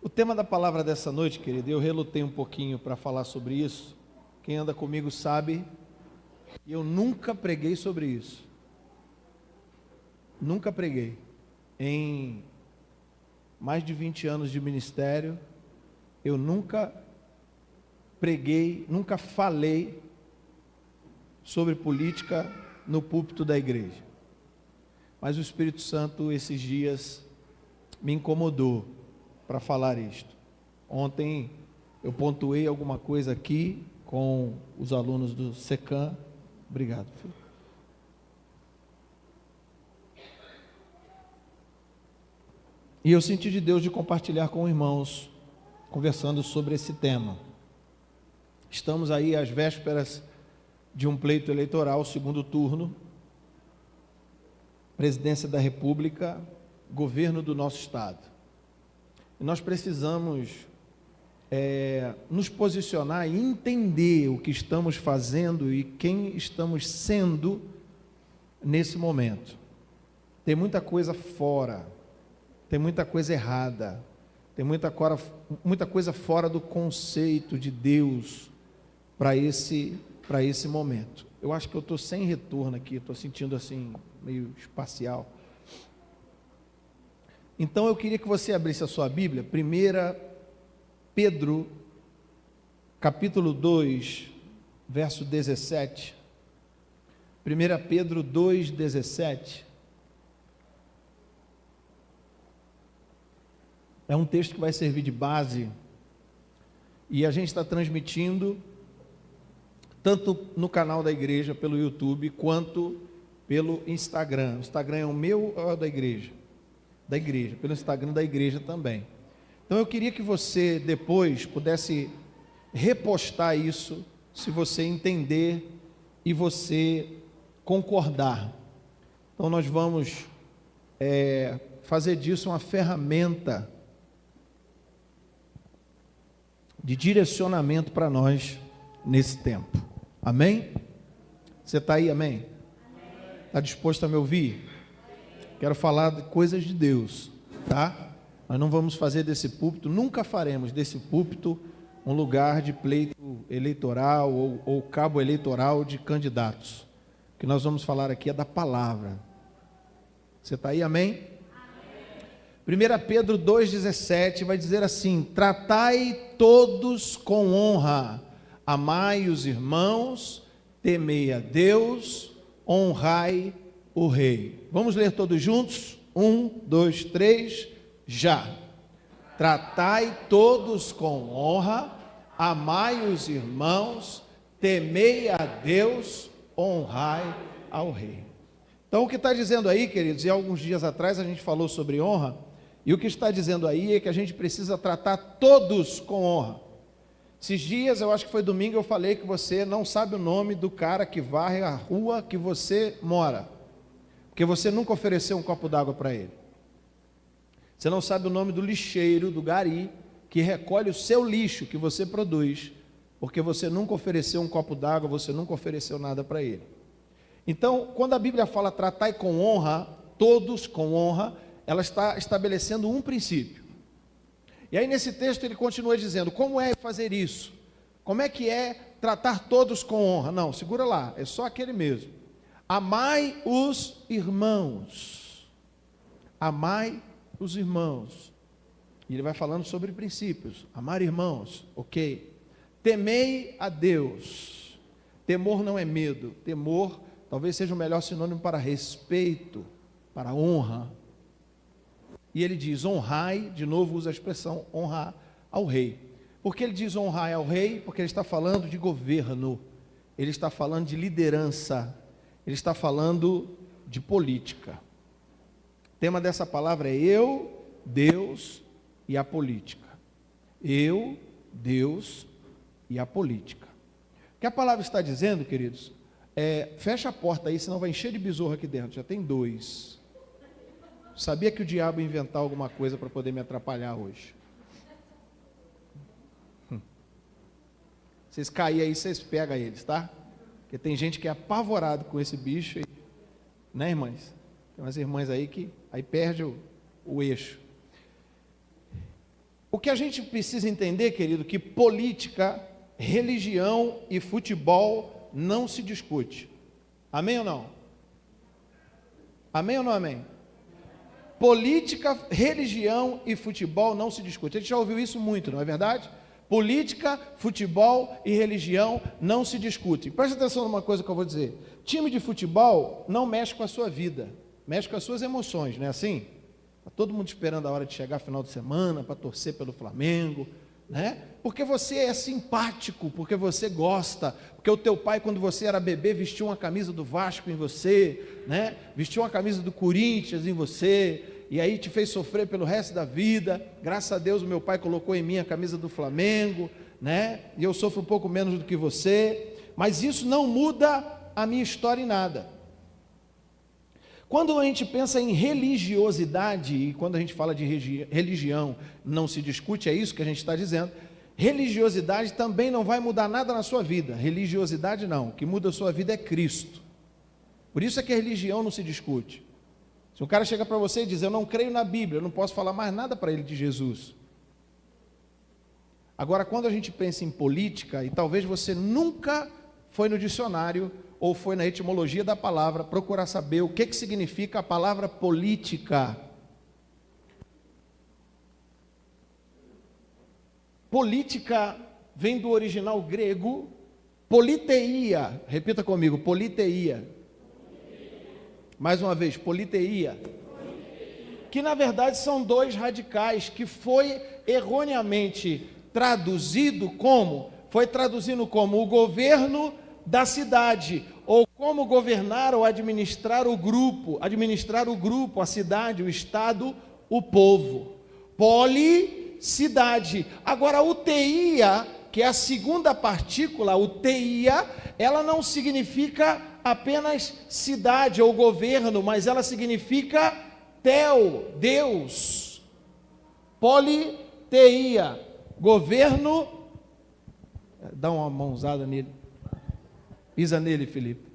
O tema da palavra dessa noite, querido, eu relutei um pouquinho para falar sobre isso. Quem anda comigo sabe, eu nunca preguei sobre isso. Nunca preguei. Em mais de 20 anos de ministério, eu nunca preguei, nunca falei sobre política no púlpito da igreja. Mas o Espírito Santo, esses dias, me incomodou para falar isto. Ontem eu pontuei alguma coisa aqui com os alunos do SECAM. Obrigado, filho. E eu senti de Deus de compartilhar com irmãos, conversando sobre esse tema. Estamos aí às vésperas de um pleito eleitoral, segundo turno, presidência da República, governo do nosso estado. E nós precisamos nos posicionar e entender o que estamos fazendo e quem estamos sendo nesse momento. Tem muita coisa fora, tem muita coisa errada, tem muita coisa fora do conceito de Deus para esse momento. Eu acho que eu estou sem retorno aqui, estou sentindo assim, meio espacial. Então eu queria que você abrisse a sua Bíblia, 1 Pedro, capítulo 2, verso 17. 1 Pedro 2, 17. É um texto que vai servir de base, e a gente está transmitindo, tanto no canal da igreja, pelo YouTube, quanto pelo Instagram. O Instagram é o meu ou é o da igreja? Da igreja, pelo Instagram da igreja também. Então eu queria que você depois pudesse repostar isso, se você entender e você concordar. Então nós vamos fazer disso uma ferramenta de direcionamento para nós nesse tempo. Amém? Você está aí, amém? Está disposto a me ouvir? Quero falar de coisas de Deus, tá? Nós não vamos fazer desse púlpito, nunca faremos desse púlpito um lugar de pleito eleitoral ou cabo eleitoral de candidatos. O que nós vamos falar aqui é da palavra. Você está aí, amém? 1 Pedro 2,17 vai dizer assim: tratai todos com honra, amai os irmãos, temei a Deus, honrai o rei. Vamos ler todos juntos? 1, 2, 3, já. Tratai todos com honra, amai os irmãos, temei a Deus, honrai ao rei. Então o que está dizendo aí, queridos, e alguns dias atrás a gente falou sobre honra, e o que está dizendo aí é que a gente precisa tratar todos com honra. Esses dias, eu acho que foi domingo, eu falei que você não sabe o nome do cara que varre a rua que você mora, porque você nunca ofereceu um copo d'água para ele. Você não sabe o nome do lixeiro, do gari, que recolhe o seu lixo que você produz, porque você nunca ofereceu um copo d'água, você nunca ofereceu nada para ele. Então, quando a Bíblia fala tratai com honra, todos com honra, ela está estabelecendo um princípio. E aí nesse texto ele continua dizendo, como é fazer isso? Como é que é tratar todos com honra? Não, segura lá, é só aquele mesmo. Amai os irmãos. Amai os irmãos. E ele vai falando sobre princípios. Amar irmãos, ok. Temei a Deus. Temor não é medo. Temor talvez seja o melhor sinônimo para respeito, para honra. E ele diz, honrai, de novo usa a expressão honrar ao rei. Por que ele diz honrai ao rei? Porque ele está falando de governo, ele está falando de liderança, ele está falando de política. O tema dessa palavra é eu, Deus e a política. Eu, Deus e a política. O que a palavra está dizendo, queridos, fecha a porta aí, senão vai encher de besouro aqui dentro, já tem 2. Sabia que o diabo ia inventar alguma coisa para poder me atrapalhar hoje. Vocês caírem aí, vocês pegam eles, tá? Porque tem gente que é apavorado com esse bicho, né, irmãs? Tem umas irmãs aí que aí perde o eixo. O que a gente precisa entender, querido, que política, religião e futebol não se discute. Amém ou não? Amém ou não amém? Política, religião e futebol não se discute. A gente já ouviu isso muito, não é verdade? Política, futebol e religião não se discutem. Preste atenção numa coisa que eu vou dizer. Time de futebol não mexe com a sua vida, mexe com as suas emoções, não é assim? Está todo mundo esperando a hora de chegar final de semana para torcer pelo Flamengo, né? Porque você é simpático, porque você gosta, porque o teu pai, quando você era bebê, vestiu uma camisa do Vasco em você, né? Vestiu uma camisa do Corinthians em você, e aí te fez sofrer pelo resto da vida. Graças a Deus o meu pai colocou em mim a camisa do Flamengo, né? E eu sofro um pouco menos do que você, mas isso não muda a minha história em nada. Quando a gente pensa em religiosidade, e quando a gente fala de religião, não se discute, é isso que a gente está dizendo, religiosidade também não vai mudar nada na sua vida, religiosidade não, o que muda a sua vida é Cristo. Por isso é que a religião não se discute. Se um cara chega para você e diz, eu não creio na Bíblia, eu não posso falar mais nada para ele de Jesus. Agora, quando a gente pensa em política, e talvez você nunca foi no dicionário, ou foi na etimologia da palavra, procurar saber o que significa a palavra política. Política vem do original grego, politeia, repita comigo, politeia. Mais uma vez, politeia. Que na verdade são dois radicais, que foi erroneamente traduzido como? Foi traduzido como o governo da cidade, ou como governar ou administrar o grupo, a cidade, o estado, o povo. Policidade. Agora, uteia, que é a segunda partícula, uteia, ela não significa apenas cidade ou governo, mas ela significa tel, Deus. Politeia, governo. Dá uma mãozada nele. Pisa nele, Felipe.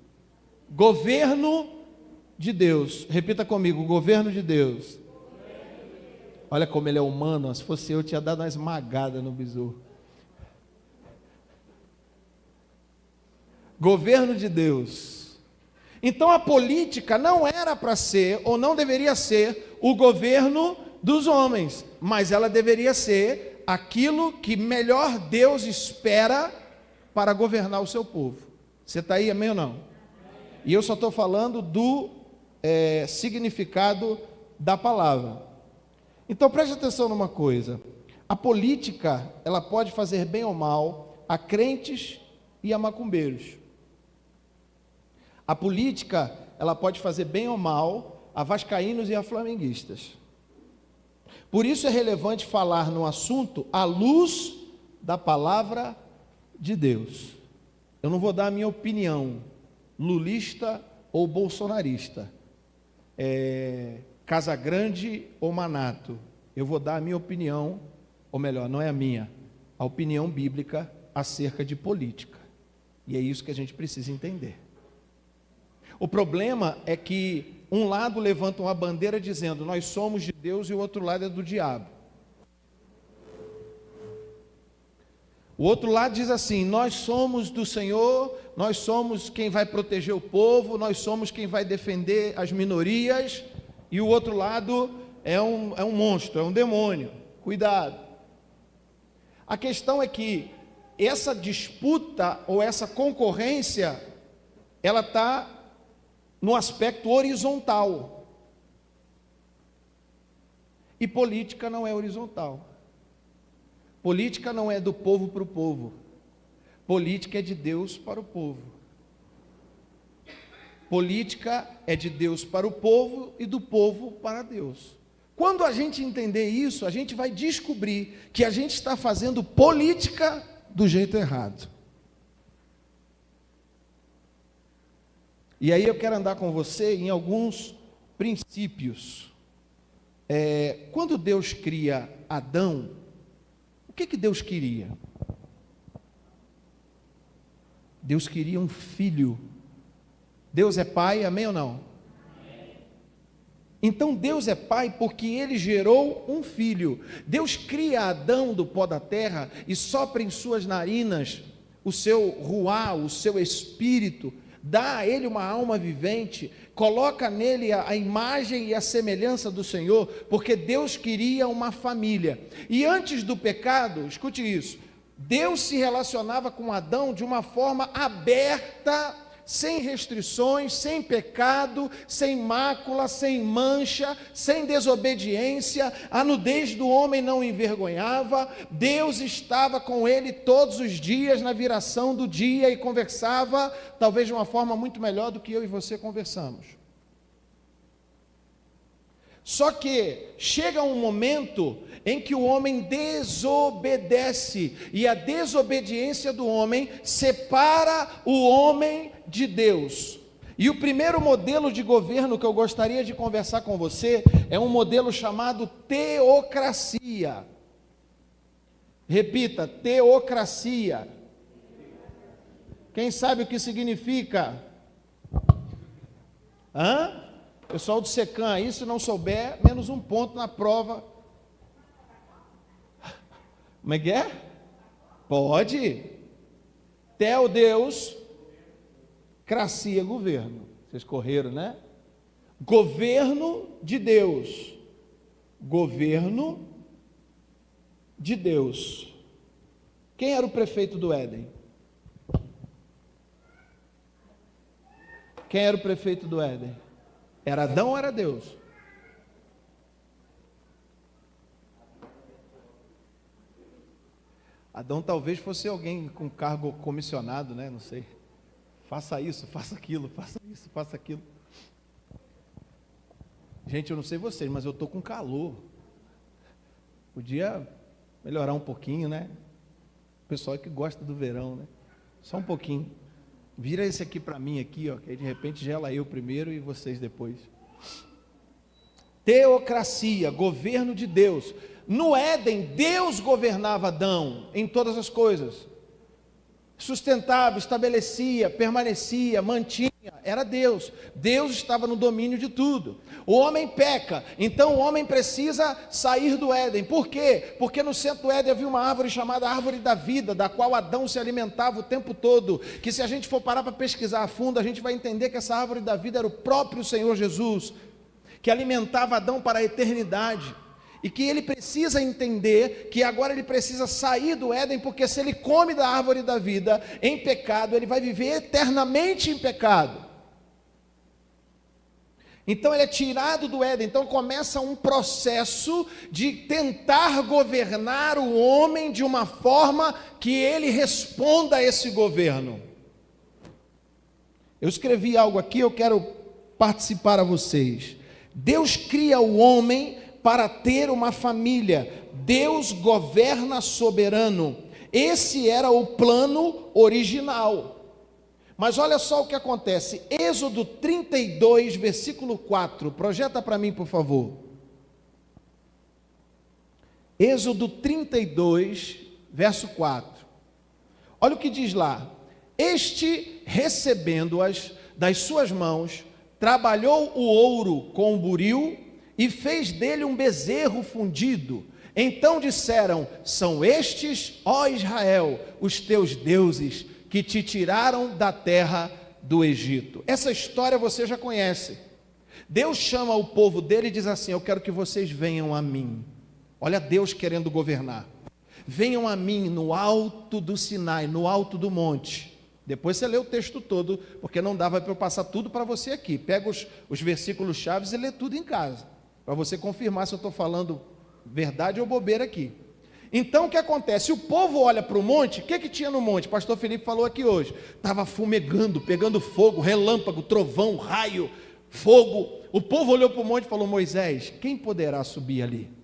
Governo de Deus. Repita comigo, governo de Deus. Olha como ele é humano. Se fosse eu, tinha dado uma esmagada no besouro. Governo de Deus. Então a política não era para ser, ou não deveria ser, o governo dos homens, mas ela deveria ser aquilo que melhor Deus espera para governar o seu povo. Você está aí, amém ou não? E eu só estou falando do significado da palavra. Então preste atenção numa coisa. A política, ela pode fazer bem ou mal a crentes e a macumbeiros. A política, ela pode fazer bem ou mal a vascaínos e a flamenguistas. Por isso é relevante falar no assunto à luz da palavra de Deus. Eu não vou dar a minha opinião, lulista ou bolsonarista, Casagrande ou Manato. Eu vou dar a minha opinião, ou melhor, não é a minha, a opinião bíblica acerca de política. E é isso que a gente precisa entender. O problema é que um lado levanta uma bandeira dizendo, nós somos de Deus, e o outro lado é do diabo. O outro lado diz assim, nós somos do Senhor, nós somos quem vai proteger o povo, nós somos quem vai defender as minorias, e o outro lado é um monstro, é um demônio. Cuidado. A questão é que essa disputa ou essa concorrência, ela está no aspecto horizontal. E política não é horizontal. Política não é do povo para o povo. Política é de Deus para o povo. Política é de Deus para o povo e do povo para Deus. Quando a gente entender isso, a gente vai descobrir que a gente está fazendo política do jeito errado. E aí eu quero andar com você em alguns princípios. Quando Deus cria Adão, o que Deus queria? Deus queria um filho. Deus é pai, amém ou não? Então Deus é pai porque ele gerou um filho. Deus cria Adão do pó da terra e sopra em suas narinas o seu ruá, o seu espírito, dá a ele uma alma vivente, coloca nele a imagem e a semelhança do Senhor, porque Deus queria uma família. E antes do pecado, escute isso, Deus se relacionava com Adão de uma forma aberta, sem restrições, sem pecado, sem mácula, sem mancha, sem desobediência. A nudez do homem não o envergonhava. Deus estava com ele todos os dias na viração do dia e conversava, talvez de uma forma muito melhor do que eu e você conversamos. Só que chega um momento em que o homem desobedece, e a desobediência do homem separa o homem de Deus. E o primeiro modelo de governo que eu gostaria de conversar com você é um modelo chamado teocracia. Repita, teocracia. Quem sabe o que significa? Pessoal do SECAM aí, se não souber, menos um ponto na prova. Como é que é? Pode. Teo, Deus, cracia, governo. Vocês correram, né? Governo de Deus. Governo de Deus. Quem era o prefeito do Éden? Quem era o prefeito do Éden? Era Adão ou era Deus? Adão talvez fosse alguém com cargo comissionado, né? Não sei. Faça isso, faça aquilo, faça isso, faça aquilo. Gente, eu não sei vocês, mas eu estou com calor. Podia melhorar um pouquinho, né? O pessoal que gosta do verão, né? Só um pouquinho. Vira esse aqui para mim aqui, ó, que aí de repente gela eu primeiro e vocês depois. Teocracia, governo de Deus. No Éden, Deus governava Adão em todas as coisas. Sustentava, estabelecia, permanecia, mantinha, era Deus. Deus estava no domínio de tudo. O homem peca, então o homem precisa sair do Éden. Por quê? Porque no centro do Éden havia uma árvore chamada árvore da vida, da qual Adão se alimentava o tempo todo, que se a gente for parar para pesquisar a fundo, a gente vai entender que essa árvore da vida era o próprio Senhor Jesus, que alimentava Adão para a eternidade. E que ele precisa entender que agora ele precisa sair do Éden, porque se ele come da árvore da vida em pecado, ele vai viver eternamente em pecado. Então ele é tirado do Éden, então começa um processo de tentar governar o homem de uma forma que ele responda a esse governo. Eu escrevi algo aqui, eu quero participar a vocês. Deus cria o homem para ter uma família. Deus governa soberano. Esse era o plano original. Mas olha só o que acontece. Êxodo 32, versículo 4. Projeta para mim, por favor. Êxodo 32, verso 4. Olha o que diz lá. Este, recebendo-as das suas mãos, trabalhou o ouro com o buril e fez dele um bezerro fundido. Então disseram: são estes, ó Israel, os teus deuses, que te tiraram da terra do Egito. Essa história você já conhece. Deus chama o povo dele e diz assim: eu quero que vocês venham a mim. Olha Deus querendo governar. Venham a mim no alto do Sinai, no alto do monte. Depois você lê o texto todo, porque não dava para eu passar tudo para você aqui. Pega os versículos chaves e lê tudo em casa, para você confirmar se eu estou falando verdade ou bobeira aqui. Então o que acontece? O povo olha para o monte. O que tinha no monte? O pastor Felipe falou aqui hoje. Estava fumegando, pegando fogo, relâmpago, trovão, raio, fogo. O povo olhou para o monte e falou: Moisés, quem poderá subir ali?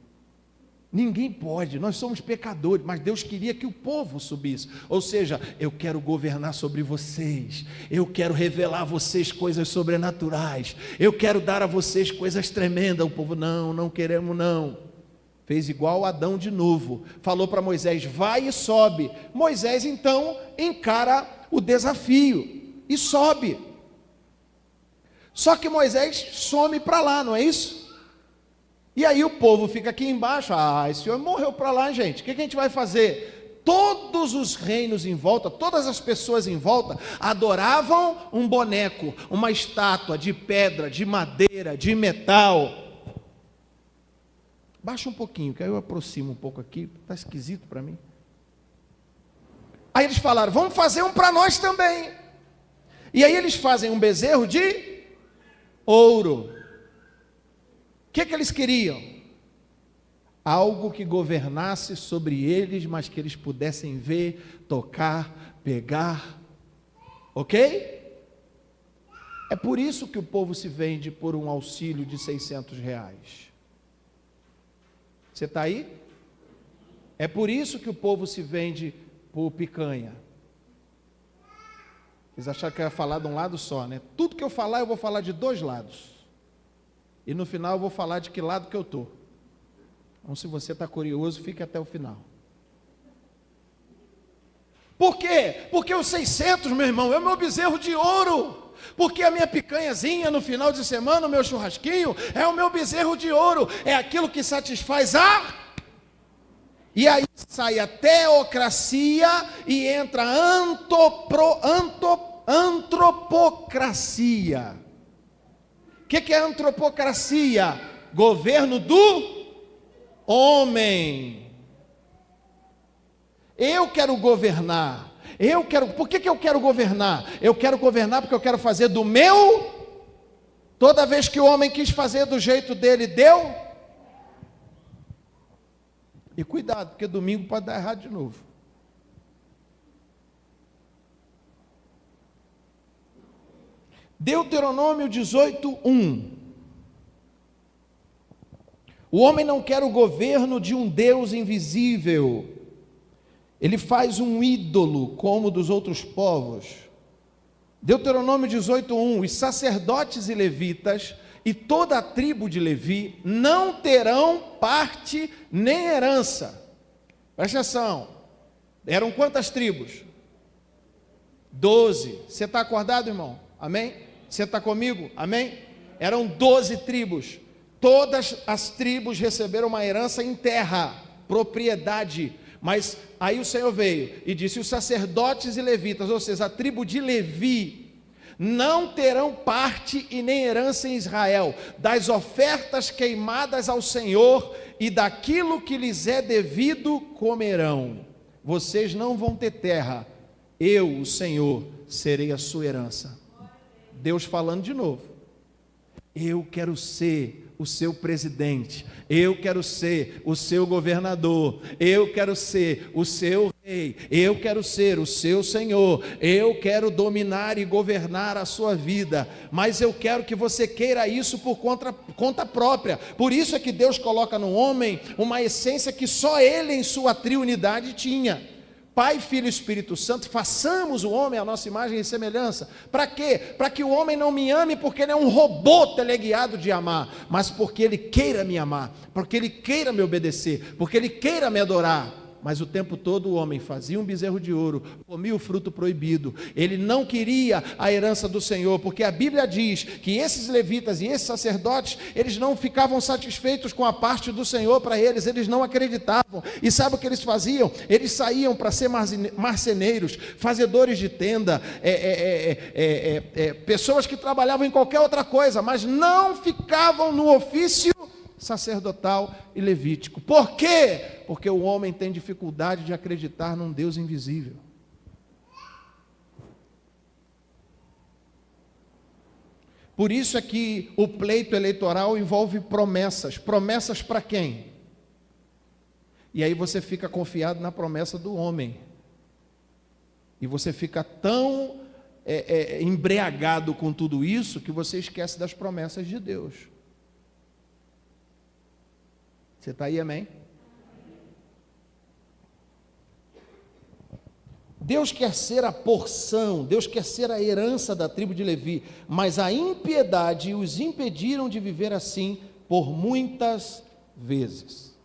Ninguém pode, nós somos pecadores, mas Deus queria que o povo subisse. Ou seja, eu quero governar sobre vocês, eu quero revelar a vocês coisas sobrenaturais, eu quero dar a vocês coisas tremendas. O povo: não queremos não. Fez igual Adão de novo, falou para Moisés: vai e sobe. Moisés então encara o desafio e sobe. Só que Moisés some para lá, não é isso? E aí o povo fica aqui embaixo, esse homem morreu para lá, gente, o que a gente vai fazer? Todos os reinos em volta, todas as pessoas em volta, adoravam um boneco, uma estátua de pedra, de madeira, de metal. Baixa um pouquinho, que aí eu aproximo um pouco aqui, está esquisito para mim. Aí eles falaram, vamos fazer um para nós também. E aí eles fazem um bezerro de ouro. O que eles queriam? Algo que governasse sobre eles, mas que eles pudessem ver, tocar, pegar. Ok? É por isso que o povo se vende por um auxílio de R$600. Você está aí? É por isso que o povo se vende por picanha. Eles acharam que eu ia falar de um lado só, né? Tudo que eu falar, eu vou falar de dois lados. E no final eu vou falar de que lado que eu estou. Então, se você está curioso, fique até o final. Por quê? Porque os 600, meu irmão, é o meu bezerro de ouro. Porque a minha picanhazinha no final de semana, o meu churrasquinho, é o meu bezerro de ouro. É aquilo que satisfaz a... E aí sai a teocracia e entra a antropocracia. O que é antropocracia? Governo do homem. Eu quero governar. Por que eu quero governar? Eu quero governar porque eu quero fazer do meu. Toda vez que o homem quis fazer do jeito dele, deu. E cuidado, porque domingo pode dar errado de novo. Deuteronômio 18:1. O homem não quer o governo de um Deus invisível. Ele faz um ídolo como dos outros povos. Deuteronômio 18:1. Os sacerdotes e levitas e toda a tribo de Levi não terão parte nem herança. Presta atenção. Eram quantas tribos? 12. Você está acordado, irmão? Amém? Você está comigo? Amém? Eram 12 tribos. Todas as tribos receberam uma herança em terra, propriedade. Mas aí o Senhor veio e disse: os sacerdotes e levitas, ou seja, a tribo de Levi, não terão parte e nem herança em Israel, das ofertas queimadas ao Senhor e daquilo que lhes é devido comerão. Vocês não vão ter terra, eu, o Senhor, serei a sua herança. Deus falando de novo. Eu quero ser o seu presidente, eu quero ser o seu governador, eu quero ser o seu rei, eu quero ser o seu senhor, eu quero dominar e governar a sua vida, mas eu quero que você queira isso por conta própria. Por isso é que Deus coloca no homem uma essência que só ele em sua triunidade tinha. Pai, Filho e Espírito Santo, façamos o homem à nossa imagem e semelhança. Para quê? Para que o homem não me ame porque ele é um robô teleguiado de amar, mas porque ele queira me amar, porque ele queira me obedecer, porque ele queira me adorar. Mas o tempo todo o homem fazia um bezerro de ouro, comia o fruto proibido. Ele não queria a herança do Senhor, porque a Bíblia diz que esses levitas e esses sacerdotes, eles não ficavam satisfeitos com a parte do Senhor para eles, eles não acreditavam. E sabe o que eles faziam? Eles saíam para ser marceneiros, fazedores de tenda, pessoas que trabalhavam em qualquer outra coisa, mas não ficavam no ofício sacerdotal e levítico. Por quê? Porque o homem tem dificuldade de acreditar num Deus invisível. Por isso é que o pleito eleitoral envolve promessas. Promessas para quem? E aí você fica confiado na promessa do homem. E você fica tão embriagado com tudo isso que você esquece das promessas de Deus. Você está aí, amém? Deus quer ser a porção, Deus quer ser a herança da tribo de Levi, mas a impiedade os impediram de viver assim por muitas vezes.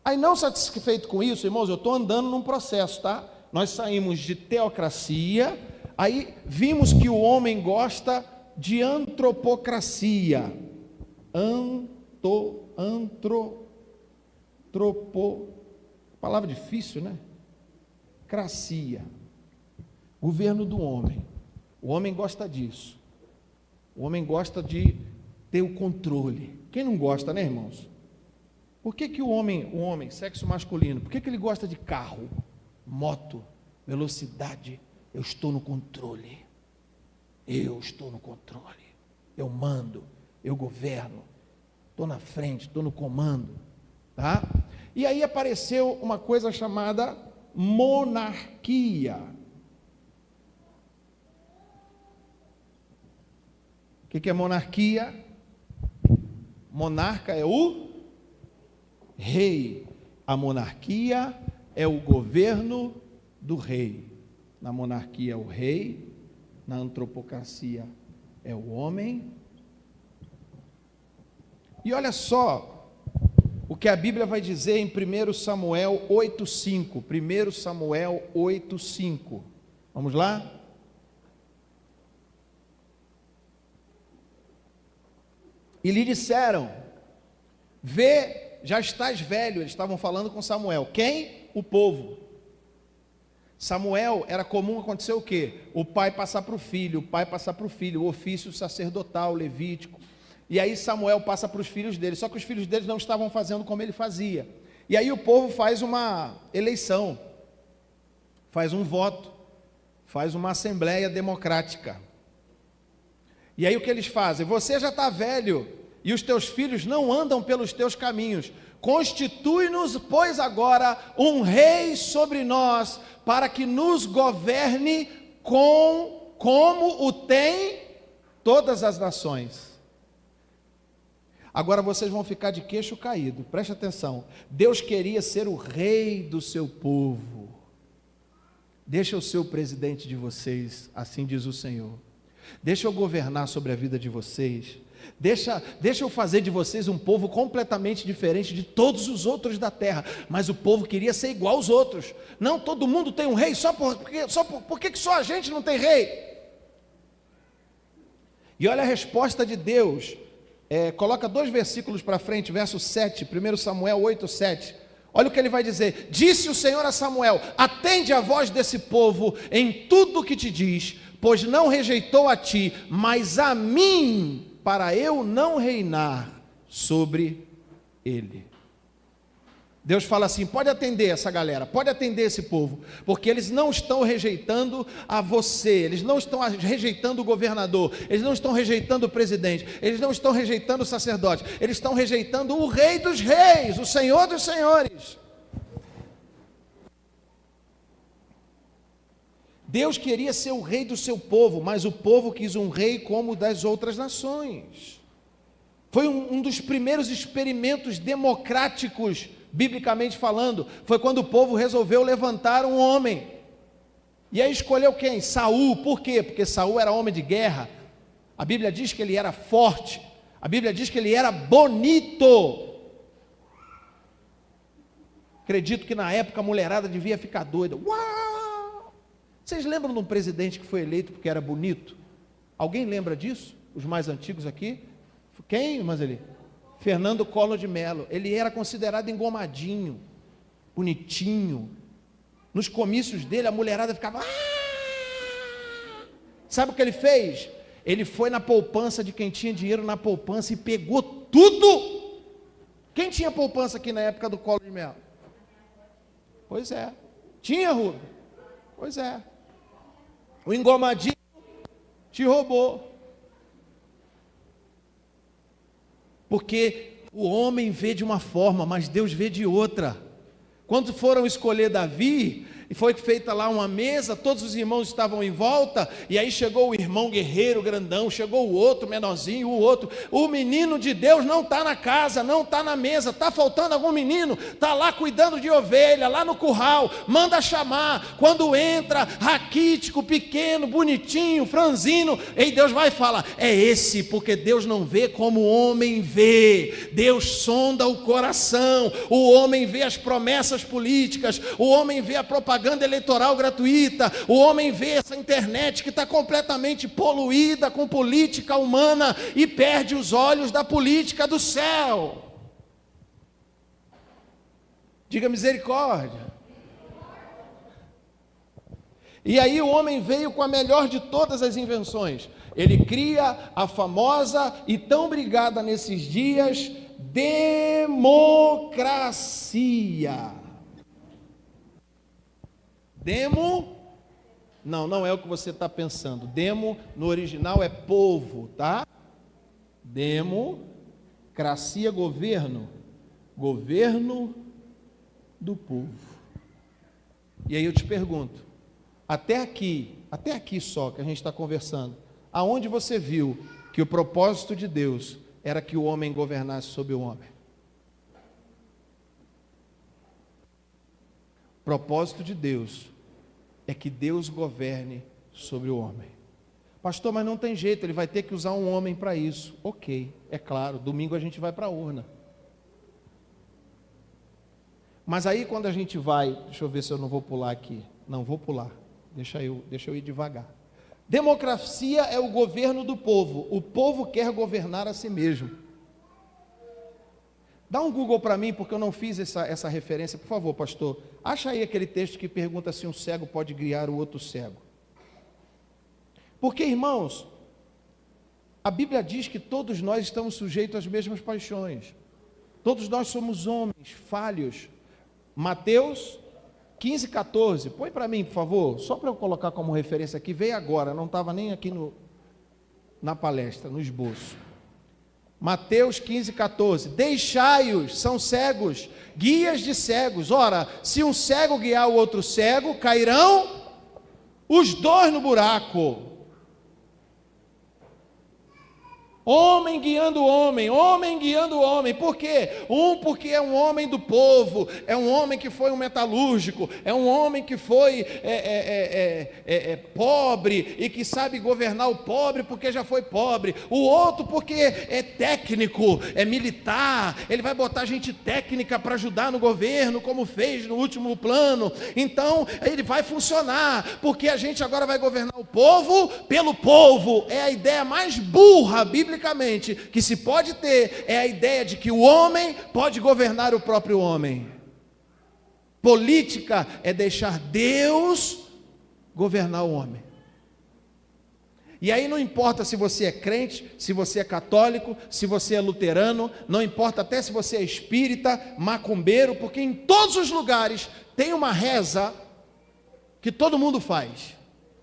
Aí, não satisfeito com isso, irmãos, eu estou andando num processo, tá? Nós saímos de teocracia, aí vimos que o homem gosta de antropocracia. palavra difícil, né? Cracia, governo do homem. O homem gosta disso. O homem gosta de ter o controle. Quem não gosta, né, irmãos? Por que o homem, sexo masculino, por que ele gosta de carro, moto, velocidade? Eu estou no controle. Eu estou no controle. Eu mando, eu governo. Estou na frente, estou no comando. Tá? E aí apareceu uma coisa chamada monarquia. O que é monarquia? Monarca é o rei. A monarquia é o governo do rei. Na monarquia é o rei, na antropocracia é o homem. E olha só o que a Bíblia vai dizer em 1 Samuel 8,5. 1 Samuel 8,5. Vamos lá? E lhe disseram: vê, já estás velho. Eles estavam falando com Samuel. Quem? O povo. Samuel, era comum acontecer o quê? O pai passar para o filho, o ofício sacerdotal, levítico. E aí Samuel passa para os filhos dele, só que os filhos deles não estavam fazendo como ele fazia. E aí o povo faz uma eleição, faz um voto, faz uma assembleia democrática. E aí o que eles fazem? Você já está velho e os teus filhos não andam pelos teus caminhos. Constitui-nos, pois, agora um rei sobre nós, para que nos governe como o tem todas as nações. Agora vocês vão ficar de queixo caído, preste atenção. Deus queria ser o rei do seu povo. Deixa eu ser o presidente de vocês, assim diz o Senhor. Deixa eu governar sobre a vida de vocês. Deixa eu fazer de vocês um povo completamente diferente de todos os outros da terra. Mas o povo queria ser igual aos outros. Não, todo mundo tem um rei, por que só a gente não tem rei? E olha a resposta de Deus. Coloca 2 versículos para frente, verso 7, 1 Samuel 8, 7. Olha o que ele vai dizer: disse o Senhor a Samuel: atende a voz desse povo em tudo o que te diz, pois não rejeitou a ti, mas a mim, para eu não reinar sobre ele. Deus fala assim: pode atender essa galera, pode atender esse povo, porque eles não estão rejeitando a você, eles não estão rejeitando o governador, eles não estão rejeitando o presidente, eles não estão rejeitando o sacerdote, eles estão rejeitando o rei dos reis, o Senhor dos senhores. Deus queria ser o rei do seu povo, mas o povo quis um rei como o das outras nações. Foi um dos primeiros experimentos democráticos, biblicamente falando, foi quando o povo resolveu levantar um homem. E aí escolheu quem? Saul. Por quê? Porque Saul era homem de guerra. A Bíblia diz que ele era forte. A Bíblia diz que ele era bonito. Acredito que na época a mulherada devia ficar doida. Uau! Vocês lembram de um presidente que foi eleito porque era bonito? Alguém lembra disso? Os mais antigos aqui? Quem, mas ele? Fernando Collor de Mello. Ele era considerado engomadinho, bonitinho. Nos comícios dele a mulherada ficava... Sabe o que ele fez? Ele foi na poupança de quem tinha dinheiro na poupança e pegou tudo. Quem tinha poupança aqui na época do Collor de Mello? Pois é. Tinha, Rubem? Pois é. O engomadinho te roubou. Porque o homem vê de uma forma, mas Deus vê de outra. Quando foram escolher Davi, e foi feita lá uma mesa, todos os irmãos estavam em volta, e aí chegou o irmão guerreiro grandão, chegou o outro menorzinho, o outro. O menino de Deus não está na casa, não está na mesa, está faltando algum menino, está lá cuidando de ovelha, lá no curral, manda chamar. Quando entra, raquítico, pequeno, bonitinho, franzino, e Deus vai falar: é esse, porque Deus não vê como o homem vê. Deus sonda o coração. O homem vê as promessas políticas, o homem vê a propaganda eleitoral gratuita, o homem vê essa internet que está completamente poluída com política humana e perde os olhos da política do céu. Diga misericórdia. E aí o homem veio com a melhor de todas as invenções. Ele cria a famosa e tão brigada nesses dias democracia. Não é o que você está pensando. Demo no original é povo, tá? Democracia, governo do povo. E aí eu te pergunto, até aqui só que a gente está conversando, aonde você viu que o propósito de Deus era que o homem governasse sobre o homem? O propósito de Deus é que Deus governe sobre o homem. Pastor, mas não tem jeito, ele vai ter que usar um homem para isso. Ok, é claro, domingo a gente vai para a urna. Mas aí quando a gente vai, deixa eu ver se eu não vou pular aqui. Não, vou pular, deixa eu ir devagar. Democracia é o governo do povo. O povo quer governar a si mesmo. Dá um Google para mim, porque eu não fiz essa referência. Por favor, pastor, acha aí aquele texto que pergunta se um cego pode guiar o outro cego. Porque, irmãos, a Bíblia diz que todos nós estamos sujeitos às mesmas paixões. Todos nós somos homens falhos. Mateus 15:14, põe para mim, por favor, só para eu colocar como referência aqui, veio agora, não estava nem aqui na palestra, no esboço. Mateus 15:14, deixai-os, são cegos, guias de cegos. Ora, se um cego guiar o outro cego, cairão os dois no buraco. Homem guiando homem, por quê? Porque é um homem do povo, é um homem que foi um metalúrgico, é um homem que foi pobre e que sabe governar o pobre porque já foi pobre. O outro porque é técnico, é militar, ele vai botar gente técnica para ajudar no governo, como fez no último plano. Então ele vai funcionar, porque a gente agora vai governar o povo pelo povo. É a ideia mais burra, biblicamente, que se pode ter, é a ideia de que o homem pode governar o próprio homem. Política é deixar Deus governar o homem. E aí não importa se você é crente, se você é católico, se você é luterano, não importa até se você é espírita, macumbeiro, porque em todos os lugares tem uma reza que todo mundo faz.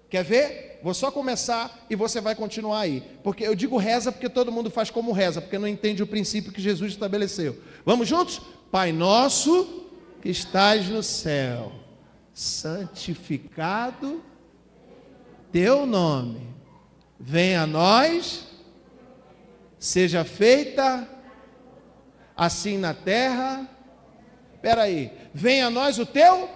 Quer ver? Vou só começar e você vai continuar aí. Porque eu digo reza porque todo mundo faz como reza, porque não entende o princípio que Jesus estabeleceu. Vamos juntos? Pai nosso que estás no céu, santificado teu nome. Venha a nós, seja feita assim na terra. Espera aí. Venha a nós o teu...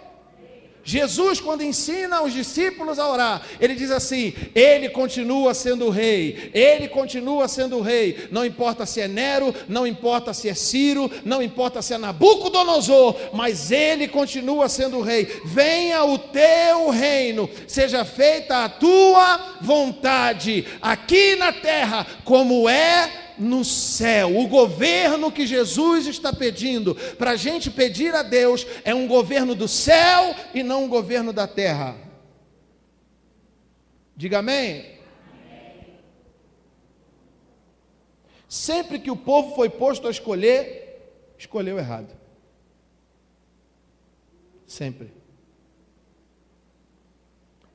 Jesus, quando ensina os discípulos a orar, ele diz assim: ele continua sendo rei, ele continua sendo rei, não importa se é Nero, não importa se é Ciro, não importa se é Nabucodonosor, mas ele continua sendo rei. Venha o teu reino, seja feita a tua vontade, aqui na terra, como é no céu. O governo que Jesus está pedindo para a gente pedir a Deus é um governo do céu e não um governo da terra. Diga amém. Sempre que o povo foi posto a escolher, escolheu errado. Sempre.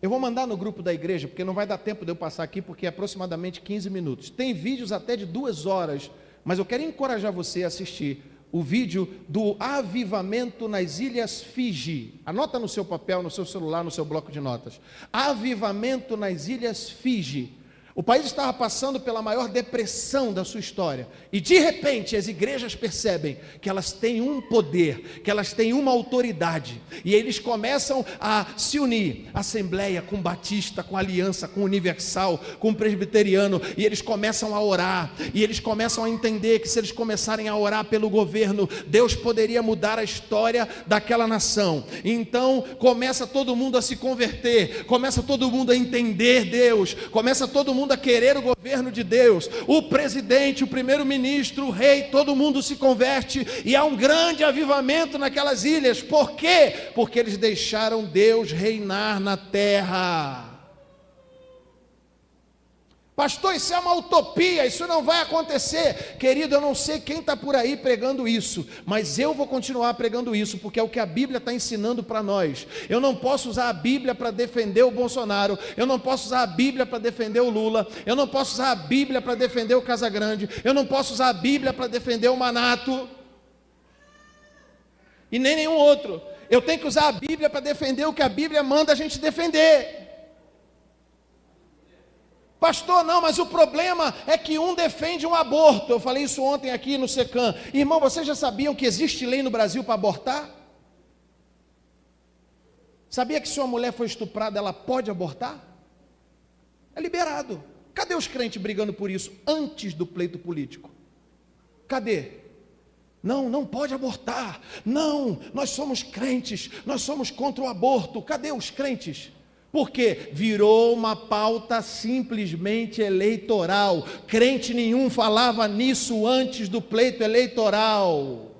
Eu vou mandar no grupo da igreja, porque não vai dar tempo de eu passar aqui, porque é aproximadamente 15 minutos. Tem vídeos até de 2 horas, mas eu quero encorajar você a assistir o vídeo do avivamento nas Ilhas Fiji. Anota no seu papel, no seu celular, no seu bloco de notas. Avivamento nas Ilhas Fiji. O país estava passando pela maior depressão da sua história. E de repente as igrejas percebem que elas têm um poder, que elas têm uma autoridade. E eles começam a se unir. Assembleia com Batista, com Aliança, com Universal, com Presbiteriano. E eles começam a orar. E eles começam a entender que se eles começarem a orar pelo governo, Deus poderia mudar a história daquela nação. Então começa todo mundo a se converter. Começa todo mundo a entender Deus. Começa todo mundo mundo a querer o governo de Deus. O presidente, o primeiro-ministro, o rei, todo mundo se converte e há um grande avivamento naquelas ilhas. Por quê? Porque eles deixaram Deus reinar na terra. Pastor, isso é uma utopia, isso não vai acontecer. Querido, eu não sei quem está por aí pregando isso, mas eu vou continuar pregando isso, porque é o que a Bíblia está ensinando para nós. Eu não posso usar a Bíblia para defender o Bolsonaro, eu não posso usar a Bíblia para defender o Lula, eu não posso usar a Bíblia para defender o Casagrande, eu não posso usar a Bíblia para defender o Manato, e nem nenhum outro. Eu tenho que usar a Bíblia para defender o que a Bíblia manda a gente defender. Pastor, não, mas o problema é que um defende um aborto. Eu falei isso ontem aqui no SECAM. Irmão, vocês já sabiam que existe lei no Brasil para abortar? Sabia que se uma mulher for estuprada, ela pode abortar? É liberado. Cadê os crentes brigando por isso antes do pleito político? Cadê? Não, não pode abortar. Não, nós somos crentes, nós somos contra o aborto. Cadê os crentes? Porque virou uma pauta simplesmente eleitoral. Crente nenhum falava nisso antes do pleito eleitoral.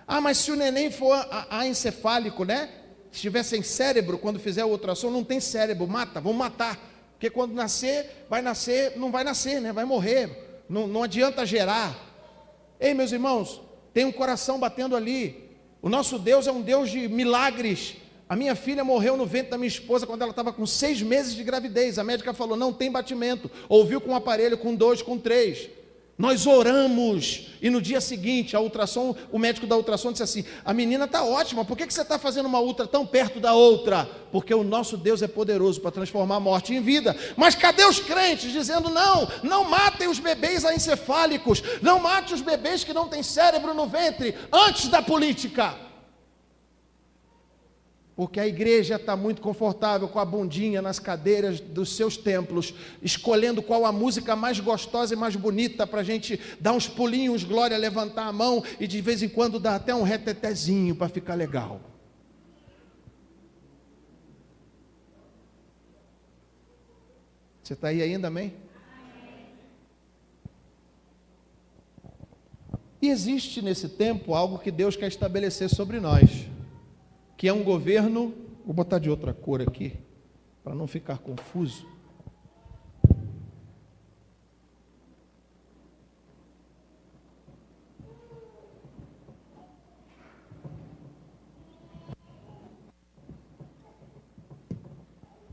Ah, mas se o neném for aencefálico, né? Se estiver sem cérebro, quando fizer o ultrassom, não tem cérebro, mata, vamos matar. Porque quando nascer, não vai nascer, né? Vai morrer. Não adianta gerar. Ei, meus irmãos, tem um coração batendo ali. O nosso Deus é um Deus de milagres. A minha filha morreu no ventre da minha esposa quando ela estava com 6 meses de gravidez. A médica falou, não tem batimento. Ouviu com um aparelho, com 2, com 3. Nós oramos. E no dia seguinte, a ultrassom, o médico da ultrassom disse assim, a menina está ótima, por que você está fazendo uma ultra tão perto da outra? Porque o nosso Deus é poderoso para transformar a morte em vida. Mas cadê os crentes dizendo, não matem os bebês aencefálicos, não matem os bebês que não têm cérebro no ventre, antes da política? Porque a igreja está muito confortável com a bundinha nas cadeiras dos seus templos, escolhendo qual a música mais gostosa e mais bonita para a gente dar uns pulinhos, glória, levantar a mão e de vez em quando dar até um retetezinho para ficar legal. Você está aí ainda, amém? E existe nesse tempo algo que Deus quer estabelecer sobre nós, que é um governo, vou botar de outra cor aqui, para não ficar confuso.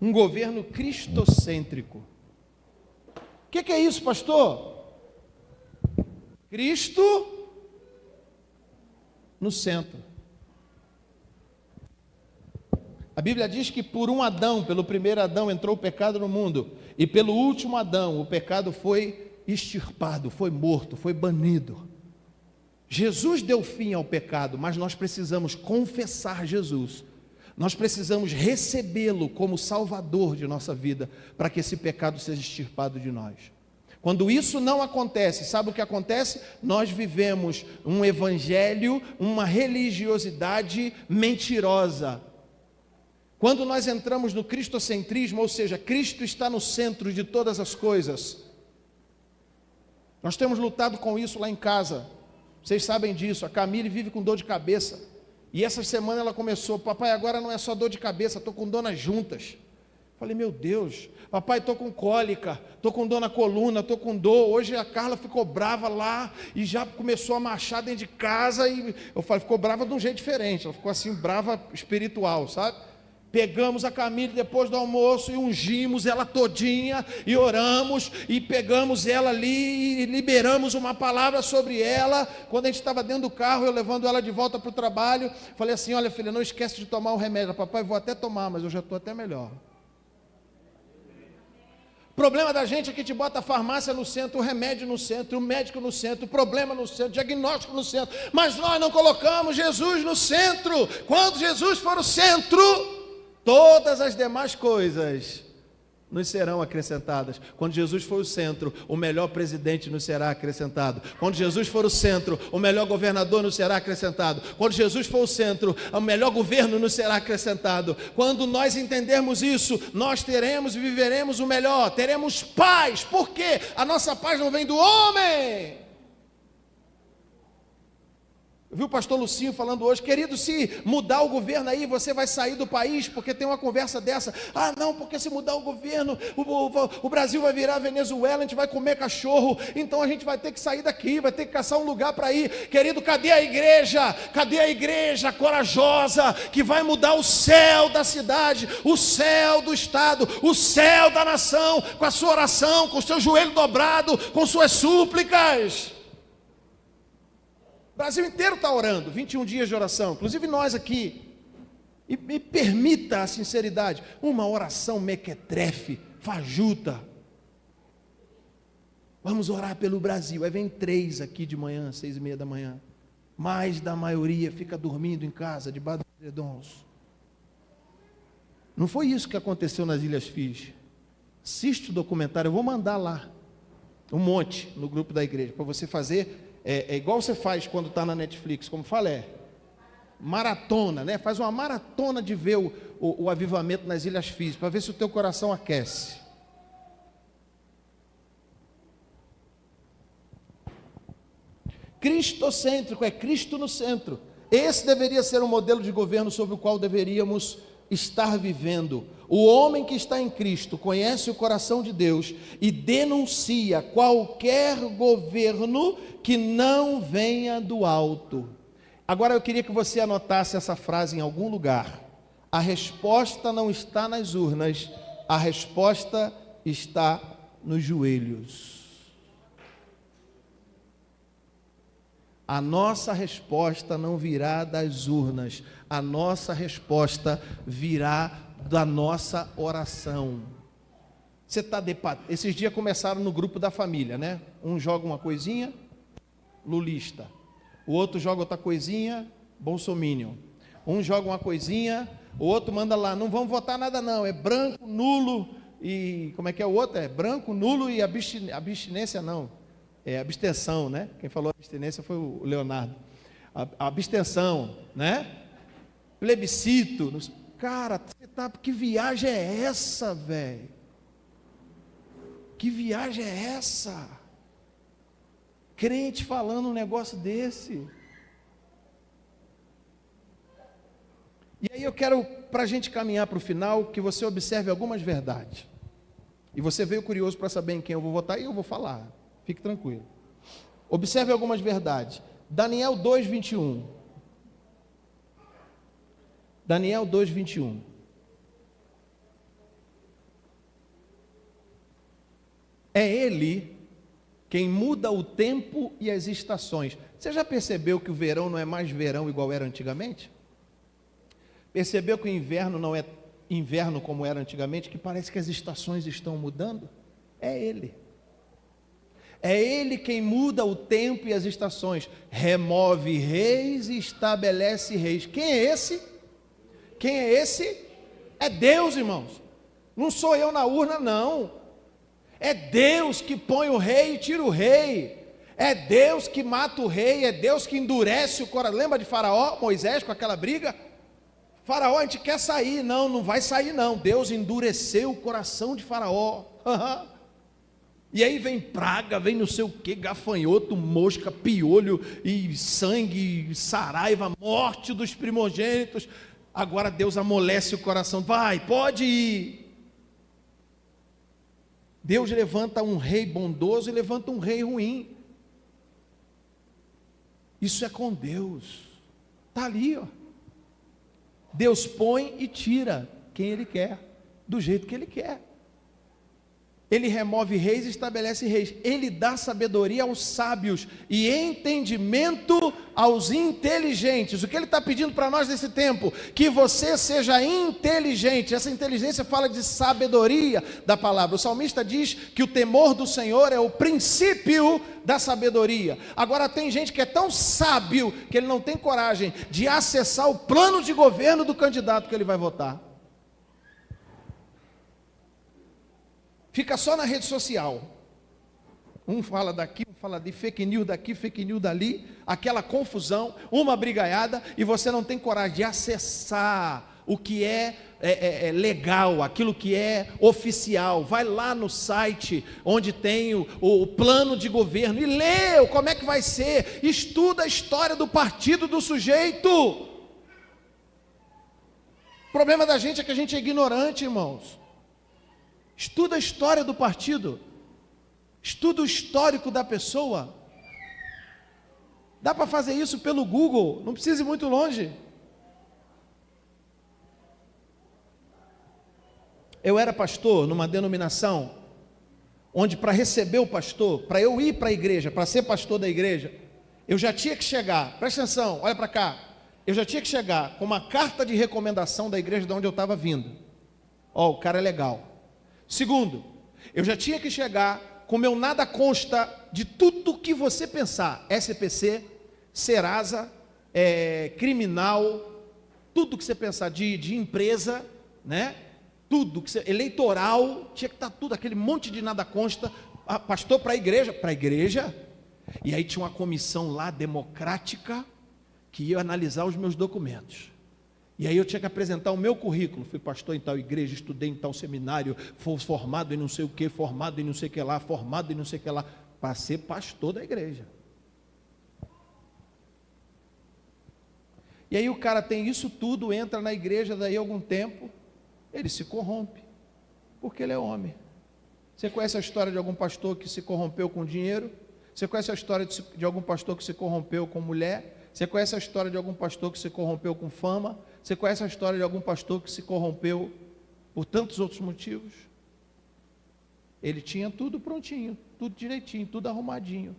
Um governo cristocêntrico. O que é isso, pastor? Cristo no centro. A Bíblia diz que por um Adão, pelo primeiro Adão, entrou o pecado no mundo, e pelo último Adão, o pecado foi extirpado, foi morto, foi banido. Jesus deu fim ao pecado, mas nós precisamos confessar Jesus, nós precisamos recebê-lo como Salvador de nossa vida, para que esse pecado seja extirpado de nós. Quando isso não acontece, sabe o que acontece? Nós vivemos um evangelho, uma religiosidade mentirosa. Quando nós entramos no cristocentrismo, ou seja, Cristo está no centro de todas as coisas, nós temos lutado com isso lá em casa, vocês sabem disso. A Camille vive com dor de cabeça, e essa semana ela começou, papai, agora não é só dor de cabeça, estou com dor nas juntas. Falei, meu Deus, papai, estou com cólica, estou com dor na coluna, estou com dor. Hoje a Carla ficou brava lá e já começou a marchar dentro de casa, e eu falei, ficou brava de um jeito diferente, ela ficou assim, brava espiritual, sabe? Pegamos a Camille depois do almoço e ungimos ela todinha e oramos e pegamos ela ali e liberamos uma palavra sobre ela. Quando a gente estava dentro do carro, eu levando ela de volta para o trabalho, falei assim, olha filha, não esquece de tomar o remédio. Papai, vou até tomar, mas eu já estou até melhor. O problema da gente é que a gente bota a farmácia no centro, o remédio no centro, o médico no centro, o problema no centro, o diagnóstico no centro, mas nós não colocamos Jesus no centro. Quando Jesus for o centro, todas as demais coisas nos serão acrescentadas. Quando Jesus for o centro, o melhor presidente nos será acrescentado. Quando Jesus for o centro, o melhor governador nos será acrescentado. Quando Jesus for o centro, o melhor governo nos será acrescentado. Quando nós entendermos isso, nós teremos e viveremos o melhor, teremos paz. Por quê? A nossa paz não vem do homem. Eu vi o pastor Lucinho falando hoje, querido, se mudar o governo aí, você vai sair do país, porque tem uma conversa dessa. Ah, não, porque se mudar o governo, o Brasil vai virar Venezuela, a gente vai comer cachorro, então a gente vai ter que sair daqui, vai ter que caçar um lugar para ir. Querido, cadê a igreja? Cadê a igreja corajosa, que vai mudar o céu da cidade, o céu do estado, o céu da nação, com a sua oração, com o seu joelho dobrado, com suas súplicas? O Brasil inteiro está orando, 21 dias de oração, inclusive nós aqui. E me permita a sinceridade, uma oração mequetrefe, fajuta. Vamos orar pelo Brasil. Aí vem 3 aqui de manhã, 6:30 da manhã. Mais da maioria fica dormindo em casa, debaixo dos edredons. Não foi isso que aconteceu nas Ilhas Fiji. Assiste o documentário, eu vou mandar lá, um monte, no grupo da igreja, para você fazer. É igual você faz quando está na Netflix, como fala, maratona, né? Faz uma maratona de ver o avivamento nas Ilhas Fiji, para ver se o teu coração aquece. Cristocêntrico, é Cristo no centro. Esse deveria ser um modelo de governo sobre o qual deveríamos estar vivendo. O homem que está em Cristo conhece o coração de Deus e denuncia qualquer governo que não venha do alto. Agora eu queria que você anotasse essa frase em algum lugar. A resposta não está nas urnas, a resposta está nos joelhos. A nossa resposta não virá das urnas, a nossa resposta virá da nossa oração. Você está esses dias começaram no grupo da família, né? Um joga uma coisinha, lulista. O outro joga outra coisinha, bolsominion. Um joga uma coisinha, o outro manda lá, não vamos votar nada não, é branco, nulo e... como é que é o outro? É branco, nulo e abstinência não. É abstenção, né? Quem falou abstinência foi o Leonardo. A abstenção, né? Plebiscito. Cara, que viagem é essa, velho? Que viagem é essa? Crente falando um negócio desse. E aí eu quero, para a gente caminhar para o final, que você observe algumas verdades. E você veio curioso para saber em quem eu vou votar, e eu vou falar. Fique tranquilo. Observe algumas verdades. Daniel 2:21. Daniel 2:21. É Ele quem muda o tempo e as estações. Você já percebeu que o verão não é mais verão igual era antigamente? Percebeu que o inverno não é inverno como era antigamente? Que parece que as estações estão mudando? É Ele. É Ele quem muda o tempo e as estações, remove reis e estabelece reis. Quem é esse? Quem é esse? É Deus, irmãos. Não sou eu na urna, não. É Deus que põe o rei e tira o rei. É Deus que mata o rei, é Deus que endurece o coração. Lembra de Faraó, Moisés com aquela briga? Faraó, a gente quer sair. Não, não vai sair não. Deus endureceu o coração de Faraó. E aí vem praga, vem não sei o que, gafanhoto, mosca, piolho, e sangue, saraiva, morte dos primogênitos. Agora Deus amolece o coração, vai, pode ir. Deus levanta um rei bondoso e levanta um rei ruim. Isso é com Deus, está ali, ó. Deus põe e tira quem Ele quer, do jeito que Ele quer. Ele remove reis e estabelece reis. Ele dá sabedoria aos sábios e entendimento aos inteligentes. O que Ele está pedindo para nós nesse tempo? Que você seja inteligente. Essa inteligência fala de sabedoria da palavra. O salmista diz que o temor do Senhor é o princípio da sabedoria. Agora tem gente que é tão sábio que ele não tem coragem de acessar o plano de governo do candidato que ele vai votar. fica só na rede social. Um fala daqui, um fala de fake news daqui, fake news dali, aquela confusão, uma brigaiada, e você não tem coragem de acessar o que é legal, aquilo que é oficial. Vai lá no site onde tem o plano de governo e lê como é que vai ser, estuda a história do partido do sujeito. O problema da gente é que a gente é ignorante, irmãos. Estuda a história do partido, estuda o histórico da pessoa. Dá para fazer isso pelo Google, não precisa ir muito longe. Eu era pastor numa denominação onde, para receber o pastor, para eu ir para a igreja, para ser pastor da igreja, eu já tinha que chegar, presta atenção, olha para cá, eu já tinha que chegar com uma carta de recomendação da igreja de onde eu estava vindo. Ó, o cara é legal. Segundo, eu já tinha que chegar com meu nada consta de tudo que você pensar, SPC, Serasa, criminal, tudo que você pensar de empresa, né? Tudo que você, eleitoral, tinha que estar tudo, aquele monte de nada consta, pastor para a igreja, e aí tinha uma comissão lá, democrática, que ia analisar os meus documentos, e aí eu tinha que apresentar o meu currículo, fui pastor em tal igreja, estudei em tal seminário, fui formado em não sei o que, formado em não sei o que lá, formado em não sei o que lá, para ser pastor da igreja. E aí o cara tem isso tudo, entra na igreja, daí algum tempo, ele se corrompe, porque ele é homem. Você conhece a história de algum pastor que se corrompeu com dinheiro? Você conhece a história de algum pastor que se corrompeu com mulher? Você conhece a história de algum pastor que se corrompeu com fama? Você conhece a história de algum pastor que se corrompeu por tantos outros motivos? Ele tinha tudo prontinho, tudo direitinho, tudo arrumadinho.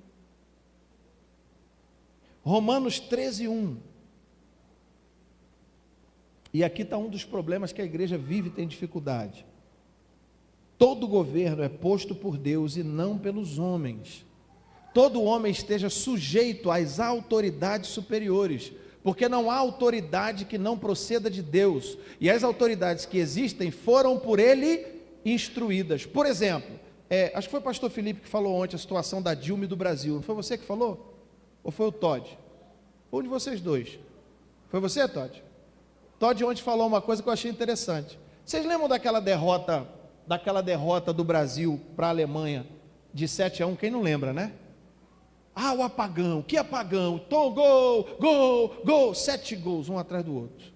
Romanos 13:1. E aqui está um dos problemas que a igreja vive e tem dificuldade. Todo governo é posto por Deus e não pelos homens. Todo homem esteja sujeito às autoridades superiores, porque não há autoridade que não proceda de Deus, e as autoridades que existem foram por ele instruídas. Por exemplo, acho que foi o pastor Felipe que falou ontem a situação da Dilma e do Brasil. Não foi você que falou? Ou foi o Todd? Ou um de vocês dois? Foi você, Todd? Todd ontem falou uma coisa que eu achei interessante. Vocês lembram daquela derrota do Brasil para a Alemanha de 7-1? Quem não lembra, né? O apagão, que apagão? Gol, 7 gols, um atrás do outro.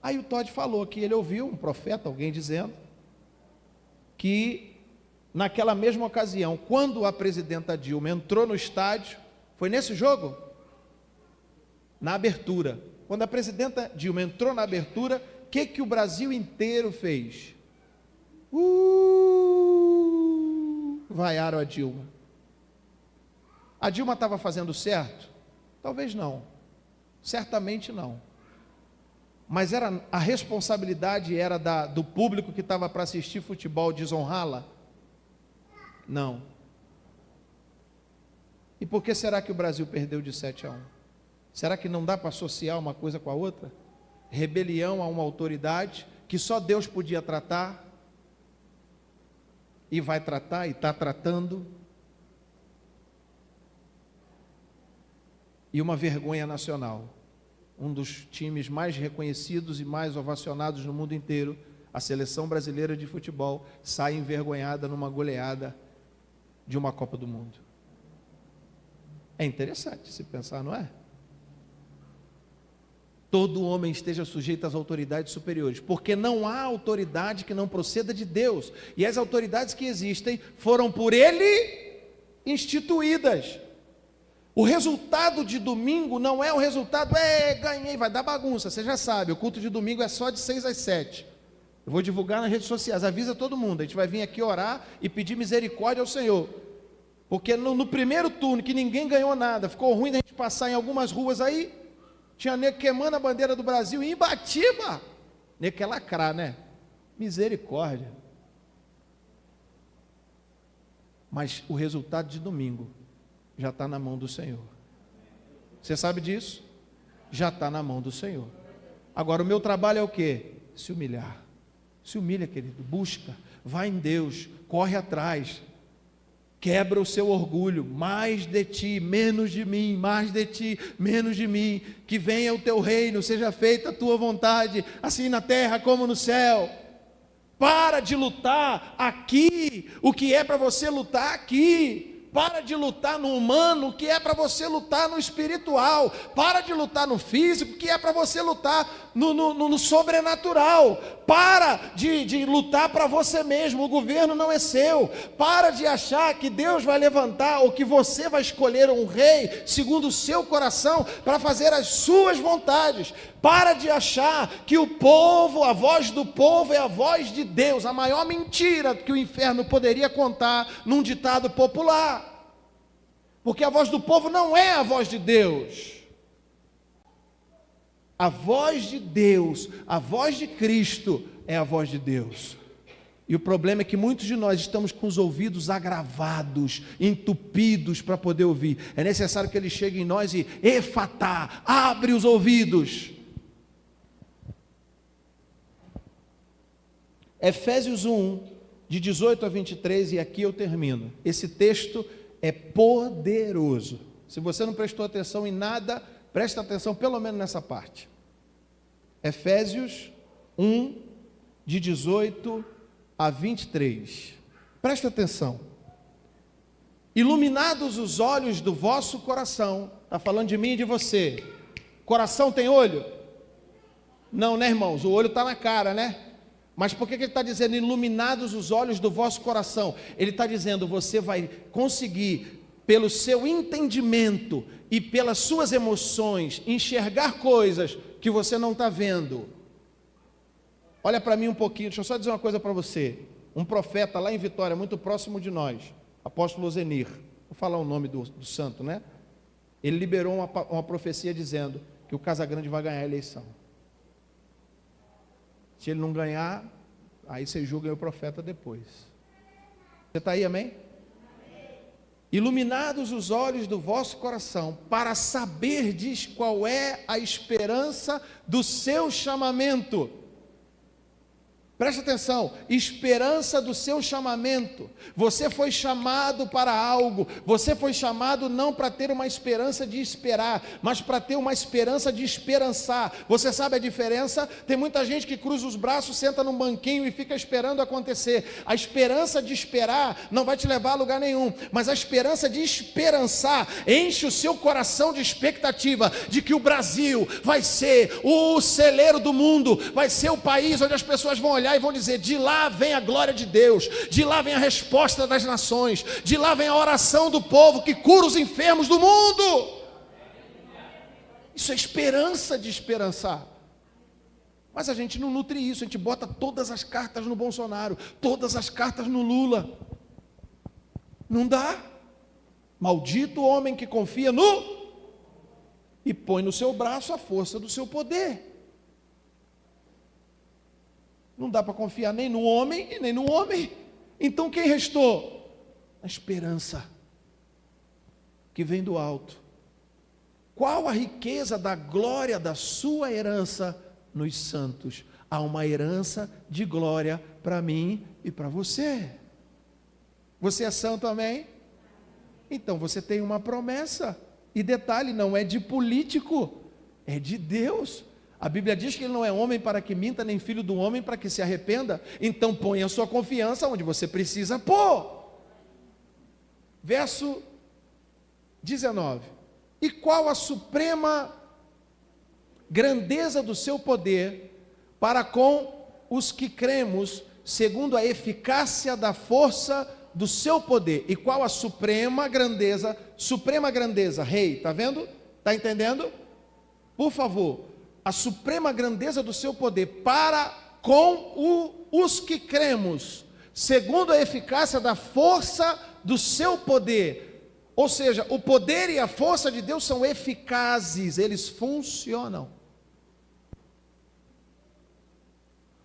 Aí o Todd falou que ele ouviu um profeta, alguém dizendo, que naquela mesma ocasião, quando a presidenta Dilma entrou no estádio, foi nesse jogo? Na abertura. Quando a presidenta Dilma entrou na abertura, o que o Brasil inteiro fez? Vaiaram a Dilma. A Dilma estava fazendo certo? Talvez não. Certamente não. Mas a responsabilidade era do público que estava para assistir futebol desonrá-la? Não. E por que será que o Brasil perdeu de 7-1? Será que não dá para associar uma coisa com a outra? Rebelião a uma autoridade que só Deus podia tratar, e vai tratar, e está tratando, e uma vergonha nacional. Um dos times mais reconhecidos e mais ovacionados no mundo inteiro, a seleção brasileira de futebol, sai envergonhada numa goleada de uma Copa do Mundo. É interessante se pensar, não é? Todo homem esteja sujeito às autoridades superiores, porque não há autoridade que não proceda de Deus, e as autoridades que existem foram por ele instituídas. O resultado de domingo não é o resultado, ganhei, vai dar bagunça, você já sabe, o culto de domingo é só de 6 às 7, eu vou divulgar nas redes sociais, avisa todo mundo, a gente vai vir aqui orar e pedir misericórdia ao Senhor, porque no primeiro turno, que ninguém ganhou nada, ficou ruim da gente passar em algumas ruas aí, tinha nego queimando a bandeira do Brasil em Ibatiba. Nego quer lacrar, né? Misericórdia. Mas o resultado de domingo já está na mão do Senhor. Você sabe disso? Já está na mão do Senhor. Agora o meu trabalho é o quê? Se humilhar. Se humilha, querido. Busca. vai em Deus, corre atrás, quebra o seu orgulho, mais de ti, menos de mim, mais de ti, menos de mim, que venha o teu reino, seja feita a tua vontade, assim na terra como no céu. Para de lutar aqui, o que é para você lutar aqui. Para de lutar no humano, o que é para você lutar no espiritual. Para de lutar no físico, o que é para você lutar no sobrenatural. Para de lutar para você mesmo, o governo não é seu. Para de achar que Deus vai levantar, ou que você vai escolher um rei, segundo o seu coração, para fazer as suas vontades. Para de achar que o povo, a voz do povo é a voz de Deus. A maior mentira que o inferno poderia contar num ditado popular. Porque a voz do povo não é a voz de Deus. A voz de Deus, a voz de Cristo é a voz de Deus. E o problema é que muitos de nós estamos com os ouvidos agravados, entupidos para poder ouvir. É necessário que Ele chegue em nós e efatá, abre os ouvidos. Efésios 1, de 18 a 23, e aqui eu termino. Esse texto é poderoso. Se você não prestou atenção em nada, presta atenção pelo menos nessa parte. Efésios 1, de 18 a 23. Presta atenção. Iluminados os olhos do vosso coração. Está falando de mim e de você. Coração tem olho? Não, né, irmãos? O olho está na cara, né? Mas por que ele está dizendo iluminados os olhos do vosso coração? Ele está dizendo, você vai conseguir, pelo seu entendimento e pelas suas emoções, enxergar coisas que você não está vendo. Olha para mim um pouquinho, deixa eu só dizer uma coisa para você. Um profeta lá em Vitória, muito próximo de nós, apóstolo Zenir, vou falar o nome do santo, né? Ele liberou uma profecia dizendo que o Casagrande vai ganhar a eleição. Se ele não ganhar, aí você julga o profeta depois. Você está aí, amém? Iluminados os olhos do vosso coração, para saberdes qual é a esperança do seu chamamento. Preste atenção, esperança do seu chamamento. Você foi chamado para algo. Você foi chamado não para ter uma esperança de esperar, mas para ter uma esperança de esperançar. Você sabe a diferença? Tem muita gente que cruza os braços, senta num banquinho e fica esperando acontecer. A esperança de esperar não vai te levar a lugar nenhum, mas a esperança de esperançar enche o seu coração de expectativa de que o Brasil vai ser o celeiro do mundo, vai ser o país onde as pessoas vão olhar e vão dizer, de lá vem a glória de Deus, de lá vem a resposta das nações, de lá vem a oração do povo que cura os enfermos do mundo. Isso é esperança de esperançar. Mas a gente não nutre isso, a gente bota todas as cartas no Bolsonaro, todas as cartas no Lula. Não dá. Maldito o homem que confia no e põe no seu braço a força do seu poder. Não dá para confiar nem no homem e nem no homem. Então quem restou? A esperança que vem do alto. Qual a riqueza da glória da sua herança nos santos? Há uma herança de glória para mim e para você. Você é santo, amém? Então você tem uma promessa. E detalhe, não é de político, é de Deus. A Bíblia diz que ele não é homem para que minta, nem filho do homem para que se arrependa. Então ponha a sua confiança onde você precisa pôr. Verso 19. E qual a suprema grandeza do seu poder para com os que cremos, segundo a eficácia da força do seu poder? E qual a suprema grandeza? Suprema grandeza, rei, está vendo? Está entendendo? Por favor. A suprema grandeza do seu poder para com os que cremos, segundo a eficácia da força do seu poder. Ou seja, o poder e a força de Deus são eficazes, eles funcionam.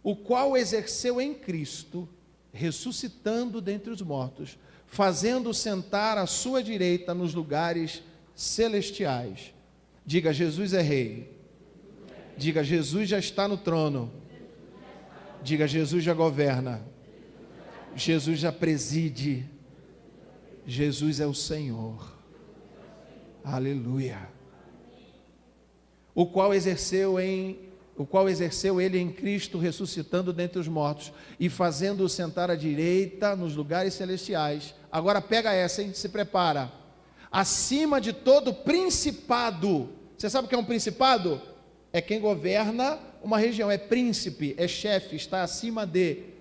O qual exerceu em Cristo, ressuscitando dentre os mortos, fazendo sentar à sua direita nos lugares celestiais. Diga, Jesus é rei. Diga, Jesus já está no trono. Diga, Jesus já governa. Jesus já preside. Jesus é o Senhor. Aleluia. O qual exerceu ele em Cristo, ressuscitando dentre os mortos e fazendo-o sentar à direita nos lugares celestiais. Agora pega essa, hein? Se prepara. Acima de todo principado. Você sabe o que é um principado? É quem governa uma região, é príncipe, é chefe, está acima de.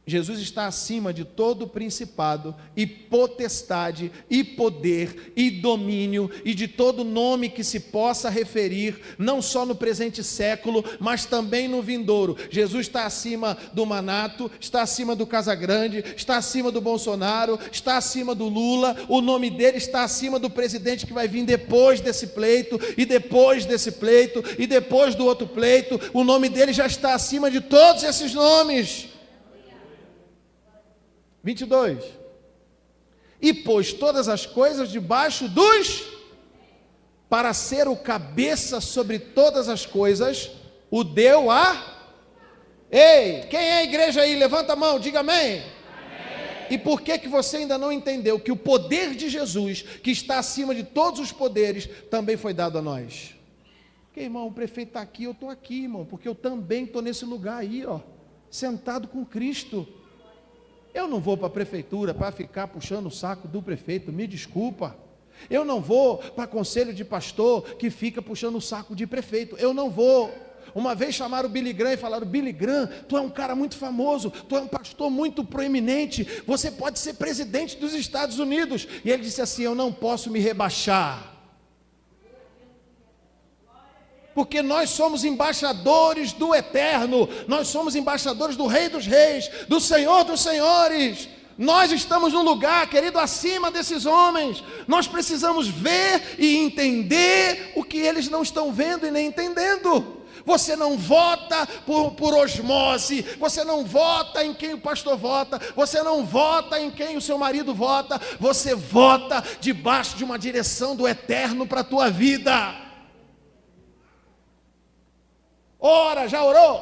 Jesus está acima de todo principado e potestade e poder e domínio e de todo nome que se possa referir, não só no presente século, mas também no vindouro. Jesus está acima do Manato, está acima do Casagrande, está acima do Bolsonaro, está acima do Lula, o nome dele está acima do presidente que vai vir depois desse pleito, e depois desse pleito, e depois do outro pleito. O nome dele já está acima de todos esses nomes. 22. E pôs todas as coisas debaixo dos, para ser o cabeça sobre todas as coisas, o deu a. Ei, quem é a igreja aí? Levanta a mão, diga amém. Amém. E por que você ainda não entendeu que o poder de Jesus, que está acima de todos os poderes, também foi dado a nós? Porque, irmão, o prefeito está aqui, eu estou aqui, irmão, porque eu também estou nesse lugar aí, ó, sentado com Cristo. Eu não vou para a prefeitura para ficar puxando o saco do prefeito, me desculpa. Eu não vou para conselho de pastor que fica puxando o saco de prefeito, eu não vou. Uma vez chamaram o Billy Graham e falaram: Billy Graham, tu é um cara muito famoso, tu é um pastor muito proeminente, você pode ser presidente dos Estados Unidos. E ele disse assim: eu não posso me rebaixar, porque nós somos embaixadores do Eterno, nós somos embaixadores do Rei dos Reis, do Senhor dos Senhores. Nós estamos num lugar, querido, acima desses homens. Nós precisamos ver e entender o que eles não estão vendo e nem entendendo. Você não vota por osmose, você não vota em quem o pastor vota, você não vota em quem o seu marido vota, você vota debaixo de uma direção do Eterno para a tua vida. Ora, já orou?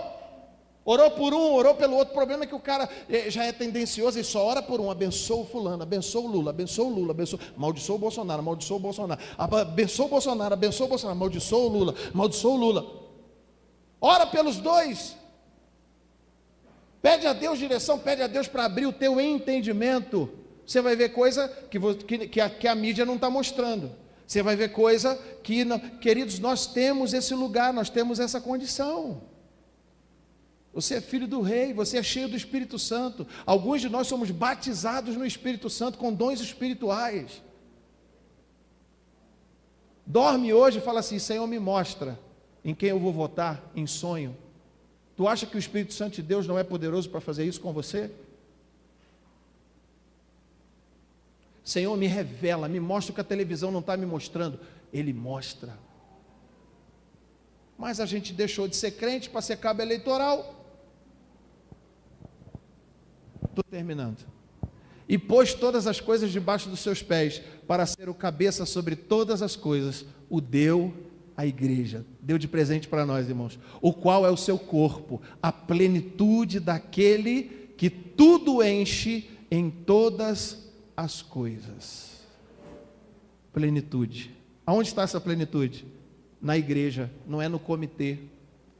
Orou por um, orou pelo outro. O problema é que o cara já é tendencioso e só ora por um. Abençoa o fulano, abençoa o Lula, abençoa o Lula, abençoa, amaldiçoa o Bolsonaro, amaldiçoa o Bolsonaro, abençoa o Bolsonaro, abençoa o Bolsonaro, amaldiçoa o Lula, amaldiçoa o Lula. Ora pelos dois. Pede a Deus direção, pede a Deus para abrir o teu entendimento. Você vai ver coisa que a mídia não está mostrando. Você vai ver coisa que, queridos, nós temos esse lugar, nós temos essa condição. Você é filho do rei, você é cheio do Espírito Santo. Alguns de nós somos batizados no Espírito Santo com dons espirituais. Dorme hoje e fala assim: Senhor, me mostra em quem eu vou votar em sonho. Tu acha que o Espírito Santo de Deus não é poderoso para fazer isso com você? Senhor, me revela, me mostra o que a televisão não está me mostrando. Ele mostra. Mas a gente deixou de ser crente para ser cabo eleitoral. Estou terminando. E pôs todas as coisas debaixo dos seus pés, para ser o cabeça sobre todas as coisas, o deu à igreja. Deu de presente para nós, irmãos. O qual é o seu corpo, a plenitude daquele que tudo enche em todas as coisas. Plenitude. Aonde está essa plenitude? Na igreja. Não é no comitê,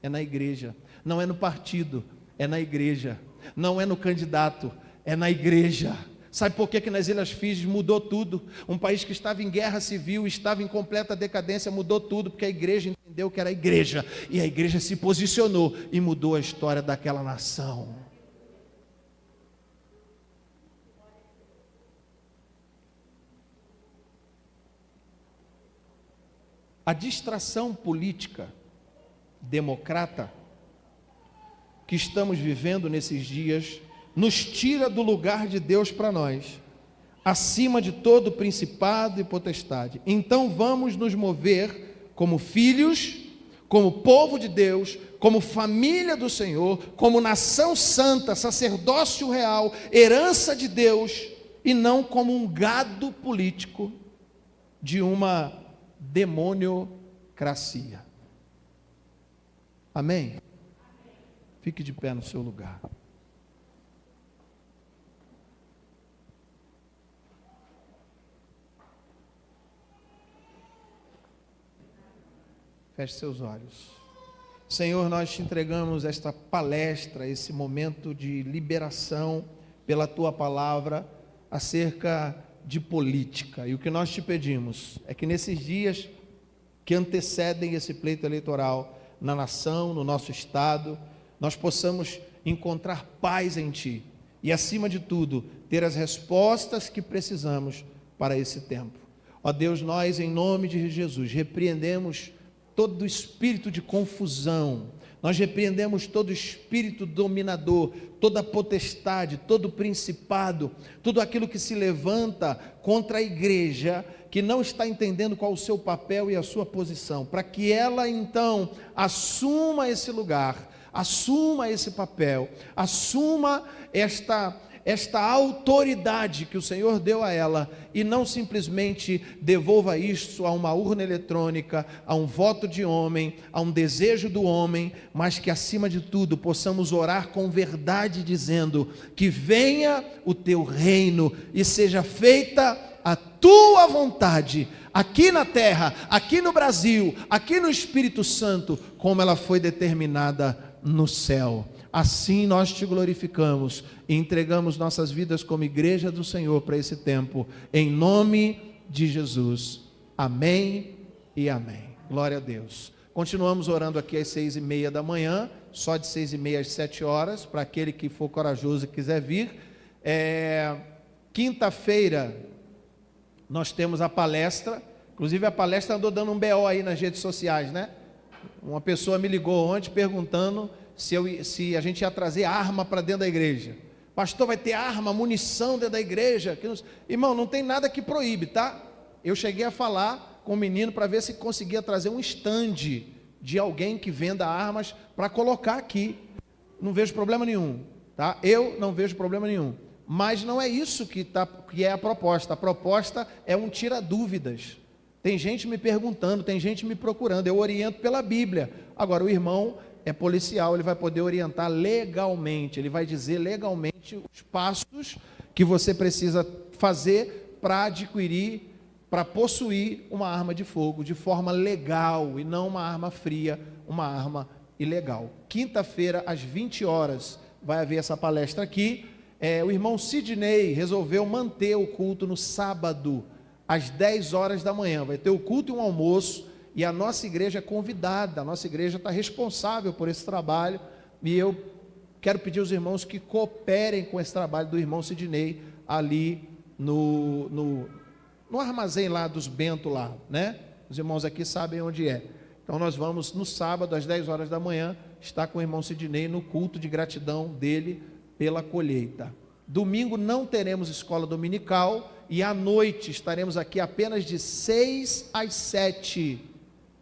é na igreja. Não é no partido, é na igreja. Não é no candidato, é na igreja. Sabe por que nas Ilhas Fiji mudou tudo? Um país que estava em guerra civil, estava em completa decadência, mudou tudo, porque a igreja entendeu que era a igreja, e a igreja se posicionou e mudou a história daquela nação. A distração política democrata que estamos vivendo nesses dias nos tira do lugar de Deus para nós, acima de todo principado e potestade. Então vamos nos mover como filhos, como povo de Deus, como família do Senhor, como nação santa, sacerdócio real, herança de Deus, e não como um gado político de uma demoniocracia. Amém? Fique de pé no seu lugar. Feche seus olhos. Senhor, nós te entregamos esta palestra, esse momento de liberação pela tua palavra acerca de política. E o que nós te pedimos é que nesses dias que antecedem esse pleito eleitoral na nação, no nosso estado, nós possamos encontrar paz em ti e, acima de tudo, ter as respostas que precisamos para esse tempo. Ó Deus, nós, em nome de Jesus, repreendemos todo espírito de confusão, nós repreendemos todo espírito dominador, toda potestade, todo principado, tudo aquilo que se levanta contra a igreja, que não está entendendo qual o seu papel e a sua posição, para que ela então assuma esse lugar, assuma esse papel, assuma esta autoridade que o Senhor deu a ela, e não simplesmente devolva isso a uma urna eletrônica, a um voto de homem, a um desejo do homem, mas que acima de tudo possamos orar com verdade, dizendo que venha o teu reino e seja feita a tua vontade, aqui na terra, aqui no Brasil, aqui no Espírito Santo, como ela foi determinada no céu. Assim nós te glorificamos e entregamos nossas vidas como igreja do Senhor para esse tempo, em nome de Jesus. Amém e amém. Glória a Deus. Continuamos orando aqui às 6:30 da manhã, só de 6:30 às 7 horas, para aquele que for corajoso e quiser vir. Quinta-feira nós temos a palestra, inclusive a palestra andou dando um BO aí nas redes sociais, né? Uma pessoa me ligou ontem perguntando se a gente ia trazer arma para dentro da igreja. Pastor, vai ter arma, munição dentro da igreja? Irmão, não tem nada que proíbe, tá? Eu cheguei a falar com o menino para ver se conseguia trazer um stand de alguém que venda armas para colocar aqui. Não vejo problema nenhum, tá? Eu não vejo problema nenhum. Mas não é isso que é a proposta. A proposta é um tira-dúvidas. Tem gente me perguntando, tem gente me procurando. Eu oriento pela Bíblia. Agora, o irmão é policial, ele vai poder orientar legalmente, ele vai dizer legalmente os passos que você precisa fazer para adquirir, para possuir uma arma de fogo de forma legal e não uma arma fria, uma arma ilegal. Quinta-feira, às 20 horas, vai haver essa palestra aqui. O irmão Sidney resolveu manter o culto no sábado, às 10 horas da manhã. Vai ter o culto e um almoço. E a nossa igreja é convidada, a nossa igreja está responsável por esse trabalho, e eu quero pedir aos irmãos que cooperem com esse trabalho do irmão Sidney, ali no armazém lá dos Bento lá, né? Os irmãos aqui sabem onde é. Então nós vamos no sábado, às 10 horas da manhã, estar com o irmão Sidney no culto de gratidão dele pela colheita. Domingo não teremos escola dominical, e à noite estaremos aqui apenas de 6 às 7,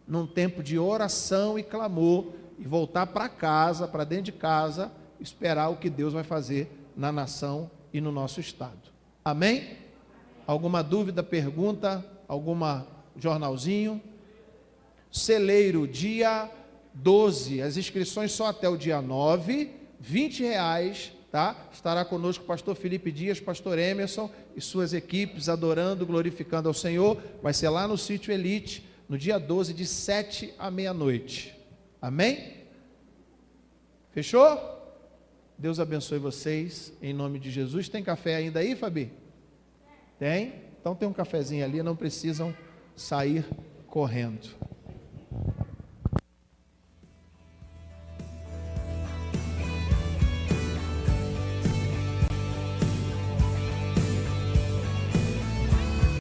num tempo de oração e clamor, e voltar para casa, para dentro de casa, esperar o que Deus vai fazer na nação e no nosso estado. Amém? Alguma dúvida, pergunta, alguma jornalzinho? Celeiro, dia 12, as inscrições só até o dia 9, R$20, tá? Estará conosco o pastor Felipe Dias, pastor Emerson e suas equipes, adorando, glorificando ao Senhor. Vai ser lá no Sítio Elite, no dia 12, de 7 à meia-noite. Amém? Fechou? Deus abençoe vocês, em nome de Jesus. Tem café ainda aí, Fabi? Tem? Então tem um cafezinho ali, não precisam sair correndo.